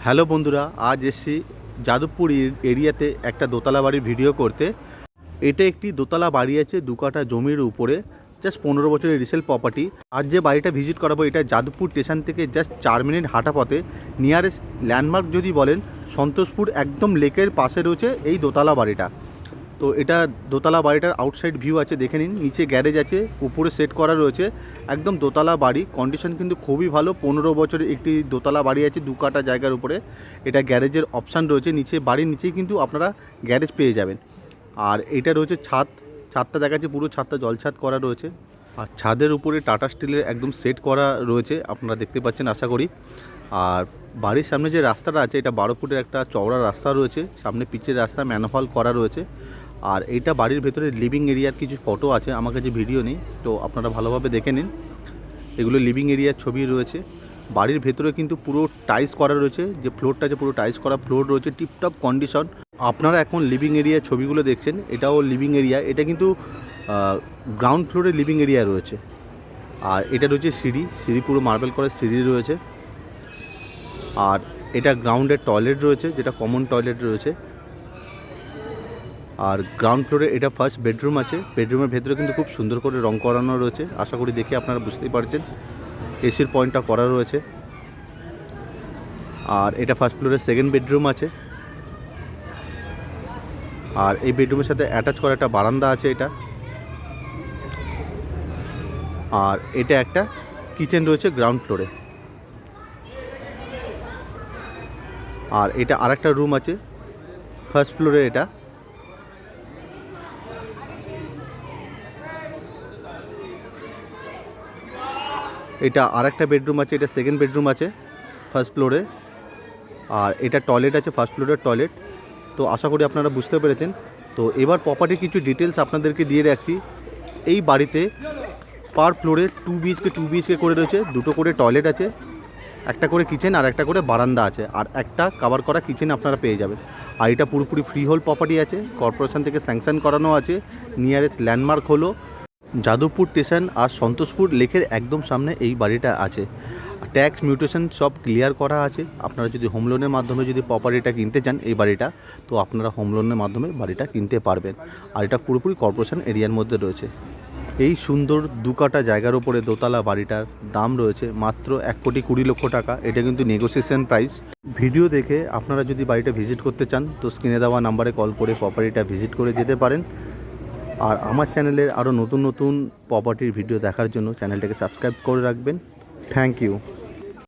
Hello বন্ধুরা, আজ এসেছি যাদবপুর এরিয়াতে একটা দোতলা বাড়ির ভিডিও করতে। এটা একটি দোতলা বাড়ি আছে 2 কাঠা জমির উপরে, জাস্ট 15 বছরের রিসেল প্রপার্টি। আজ যে বাড়িটা ভিজিট করাবো এটা যাদবপুর স্টেশন থেকে জাস্ট 4 মিনিট হাঁটা পথে। নিয়ারেস্ট ল্যান্ডমার্ক যদি বলেন সন্তোষপুর, একদম লেকের পাশে রয়েছে এই দোতলা বাড়িটা। তো এটা দোতলা বাড়িটার আউটসাইড ভিউ আছে, দেখে নিন। নিচে গ্যারেজ আছে, উপরে সেট করা রয়েছে। একদম দোতলা বাড়ি, কন্ডিশন কিন্তু খুবই ভালো। 15 বছরের একটি দোতলা বাড়ি আছে 2 কাঠা জায়গার উপরে। এটা গ্যারেজের অপশান রয়েছে নিচে, বাড়ির নিচেই কিন্তু আপনারা গ্যারেজ পেয়ে যাবেন। আর এটা রয়েছে ছাদটা দেখাচ্ছে, পুরো ছাদটা জলছাদ করা রয়েছে। আর ছাদের উপরে টাটা স্টিলের একদম সেট করা রয়েছে, আপনারা দেখতে পাচ্ছেন আশা করি। আর বাড়ির সামনে যে রাস্তাটা আছে এটা 12 ফুটের একটা চওড়া রাস্তা রয়েছে, সামনে পিচের রাস্তা, ম্যানহোল করা রয়েছে। আর এইটা বাড়ির ভেতরে লিভিং এরিয়ার কিছু ফটো আছে, আমার কাছে ভিডিও নেই, তো আপনারা ভালোভাবে দেখে নিন। এগুলো লিভিং এরিয়ার ছবি রয়েছে। বাড়ির ভেতরে কিন্তু পুরো টাইলস করা রয়েছে, যে ফ্লোরটা আছে পুরো টাইলস করা ফ্লোর রয়েছে, টিপটপ কন্ডিশন। আপনারা এখন লিভিং এরিয়ার ছবিগুলো দেখছেন, এটাও লিভিং এরিয়া। এটা কিন্তু গ্রাউন্ড ফ্লোরে লিভিং এরিয়া রয়েছে। আর এটা রয়েছে সিঁড়ি পুরো মার্বেল করা সিঁড়ি রয়েছে। আর এটা গ্রাউন্ডের টয়লেট রয়েছে, যেটা কমন টয়লেট রয়েছে। আর গ্রাউন্ড ফ্লোরে এটা ফার্স্ট বেডরুম আছে। বেডরুমের ভেতরে কিন্তু খুব সুন্দর করে রং করানো রয়েছে, আশা করি দেখে আপনারা বুঝতেই পারছেন। এসির পয়েন্টটা করা রয়েছে। আর এটা ফার্স্ট ফ্লোরে সেকেন্ড বেডরুম আছে। আর এই বেডরুমের সাথে অ্যাটাচ করা একটা বারান্দা আছে এটা। আর এটা একটা কিচেন রয়েছে গ্রাউন্ড ফ্লোরে। আর এটা আরেকটা রুম আছে ফার্স্ট ফ্লোরে। এটা আরেকটা বেডরুম আছে, এটা সেকেন্ড বেডরুম আছে ফার্স্ট ফ্লোরে। আর এটা টয়লেট আছে, ফার্স্ট ফ্লোরের টয়লেট। তো আশা করি আপনারা বুঝতে পেরেছেন। তো এবার প্রপার্টির কিছু ডিটেলস আপনাদেরকে দিয়ে রাখছি। এই বাড়িতে পার ফ্লোরে 2 বিএইচকে করে রয়েছে, 2টো করে টয়লেট আছে, একটা করে কিচেন আর একটা করে বারান্দা আছে, আর একটা কভার করা কিচেন আপনারা পেয়ে যাবেন। আর এটা পুরোপুরি ফ্রি হোল্ড প্রপার্টি আছে, কর্পোরেশন থেকে স্যাংশন করানো আছে। নিয়ারেস্ট ল্যান্ডমার্ক হলো যাদবপুর স্টেশন আর সন্তোষপুর লেকের একদম সামনে এই বাড়িটা আছে। ট্যাক্স মিউটেশন সব ক্লিয়ার করা আছে। আপনারা যদি হোম লোনের মাধ্যমে যদি প্রপার্টিটা কিনতে চান এই বাড়িটা, তো আপনারা হোম লোনের মাধ্যমে বাড়িটা কিনতে পারবেন। আর এটা পুরোপুরি কর্পোরেশন এরিয়ার মধ্যে রয়েছে। এই সুন্দর 2 কাঠা জায়গার উপরে দোতলা বাড়িটার দাম রয়েছে মাত্র 1,20,00,000 টাকা। এটা কিন্তু নেগোসিয়েশন প্রাইস। ভিডিও দেখে আপনারা যদি বাড়িটা ভিজিট করতে চান তো স্ক্রিনে দেওয়া নাম্বারে কল করে প্রপার্টিটা ভিজিট করে যেতে পারেন। আর আমার চ্যানেলের আরও নতুন নতুন প্রপার্টির ভিডিও দেখার জন্য চ্যানেলটাকে সাবস্ক্রাইব করে রাখবেন। Thank you.